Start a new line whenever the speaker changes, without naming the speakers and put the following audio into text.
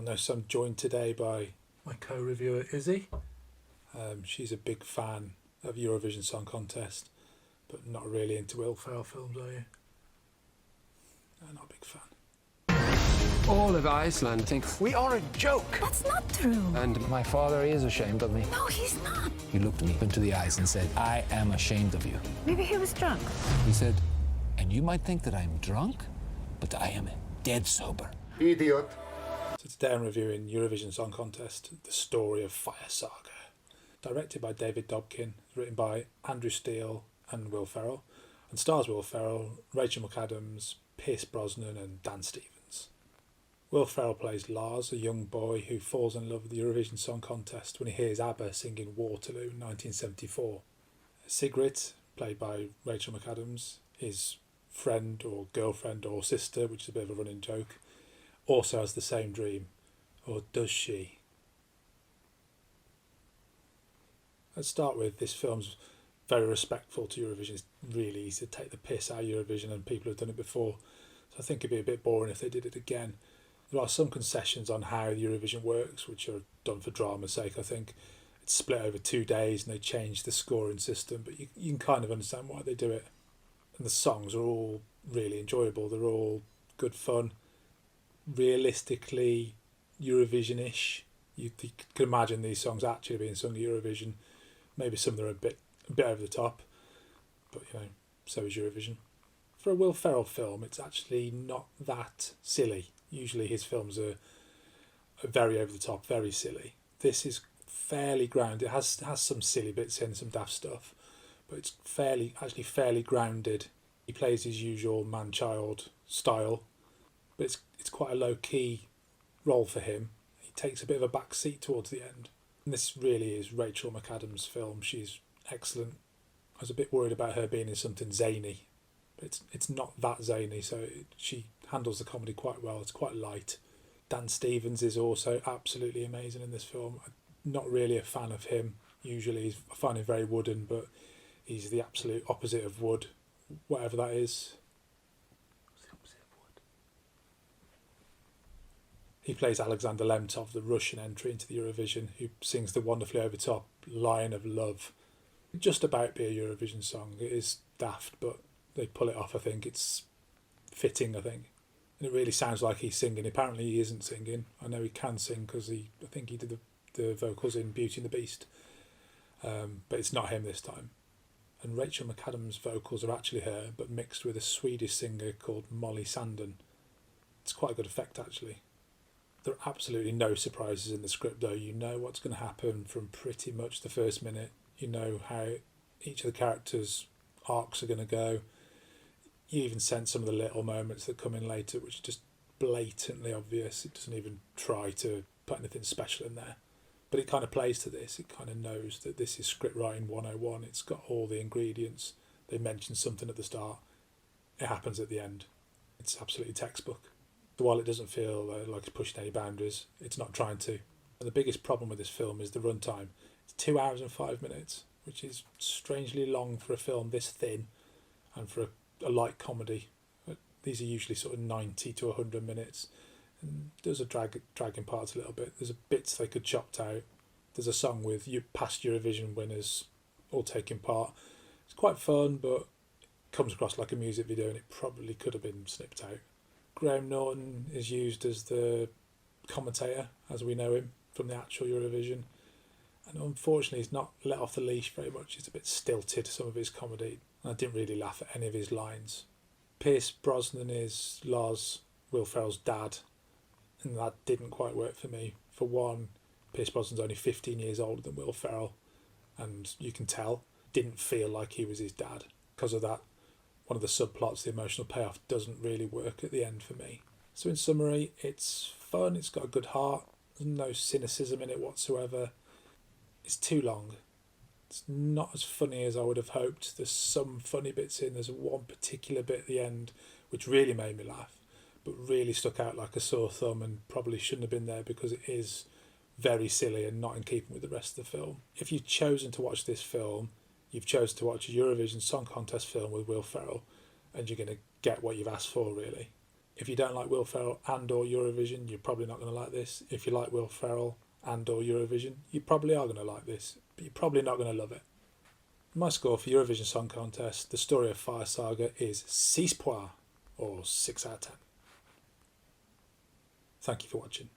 notice I'm joined today by my co-reviewer Izzy. She's a big fan of Eurovision Song Contest, but not really into Will Ferrell films, are you? No, not a big fan.
All of Iceland think
we are a joke.
That's not true.
And my father is ashamed of me.
No, he's not.
He looked me into the eyes and said, I am ashamed of you.
Maybe he was drunk.
He said, and you might think that I'm drunk, but I am dead sober.
Idiot.
So today I'm reviewing Eurovision Song Contest, The Story of Fire Saga. Directed by David Dobkin, written by Andrew Steele and Will Ferrell, and stars Will Ferrell, Rachel McAdams, Pierce Brosnan and Dan Stevens. Will Ferrell plays Lars, a young boy who falls in love with the Eurovision Song Contest when he hears ABBA singing Waterloo in 1974. Sigrid, played by Rachel McAdams, his friend or girlfriend or sister, which is a bit of a running joke, also has the same dream. Or does she? Let's start with, this film's very respectful to Eurovision. It's really easy to take the piss out of Eurovision, and people have done it before, so I think it'd be a bit boring if they did it again. There are some concessions on how the Eurovision works, which are done for drama's sake. I think it's split over 2 days and they changed the scoring system, but you can kind of understand why they do it. And the songs are all really enjoyable. They're all good fun. Realistically Eurovision-ish. You could imagine these songs actually being sung at Eurovision. Maybe some of them are a bit over the top, but you know, so is Eurovision. For a Will Ferrell film, it's actually not that silly. Usually his films are very over the top, very silly. This is fairly grounded. It has some silly bits in, some daft stuff, but it's fairly grounded. He plays his usual man-child style, but it's quite a low-key role for him. He takes a bit of a back seat towards the end. And this really is Rachel McAdams' film. She's excellent. I was a bit worried about her being in something zany, but it's not that zany, so she handles the comedy quite well. It's quite light. Dan Stevens is also absolutely amazing in this film. I'm not really a fan of him usually. I find him very wooden, but he's the absolute opposite of wood, whatever that is. What's the opposite of wood? He plays Alexander Lemtov, the Russian entry into the Eurovision, who sings the wonderfully over-top Lion of Love. Just about be a Eurovision song. It is daft, but they pull it off. I think it's fitting, I think. And it really sounds like he's singing. Apparently he isn't singing. I know he can sing because I think he did the vocals in Beauty and the Beast. But it's not him this time. And Rachel McAdams' vocals are actually her, but mixed with a Swedish singer called Molly Sandén. It's quite a good effect, actually. There are absolutely no surprises in the script, though. You know what's going to happen from pretty much the first minute. You know how each of the characters' arcs are going to go. You even sense some of the little moments that come in later, which are just blatantly obvious. It doesn't even try to put anything special in there. But it kind of plays to this. It kind of knows that this is script writing 101. It's got all the ingredients. They mention something at the start. It happens at the end. It's absolutely textbook. So while it doesn't feel like it's pushing any boundaries, it's not trying to. And the biggest problem with this film is the runtime. It's 2 hours and 5 minutes, which is strangely long for a film this thin and for a light comedy. These are usually sort of 90 to 100 minutes. And there's a dragging parts a little bit. There's bits they could chopped out. There's a song with past Eurovision winners all taking part. It's quite fun, but it comes across like a music video and it probably could have been snipped out. Graham Norton is used as the commentator, as we know him from the actual Eurovision. And unfortunately, he's not let off the leash very much. It's a bit stilted, some of his comedy. And I didn't really laugh at any of his lines. Pierce Brosnan is Lars, Will Ferrell's dad. And that didn't quite work for me. For one, Pierce Brosnan's only 15 years older than Will Ferrell. And you can tell, didn't feel like he was his dad. Because of that, one of the subplots, the emotional payoff, doesn't really work at the end for me. So in summary, it's fun, it's got a good heart. There's no cynicism in it whatsoever. It's too long. It's not as funny as I would have hoped. There's some funny bits in. There's one particular bit at the end which really made me laugh, but really stuck out like a sore thumb and probably shouldn't have been there because it is very silly and not in keeping with the rest of the film. If you've chosen to watch this film, you've chosen to watch a Eurovision Song Contest film with Will Ferrell, and you're going to get what you've asked for, really. If you don't like Will Ferrell and or Eurovision, you're probably not going to like this. If you like Will Ferrell and or Eurovision, you probably are going to like this, but you're probably not going to love it. My score for Eurovision Song Contest, The Story of Fire Saga, is 6 points, or 6 out of 10. Thank you for watching.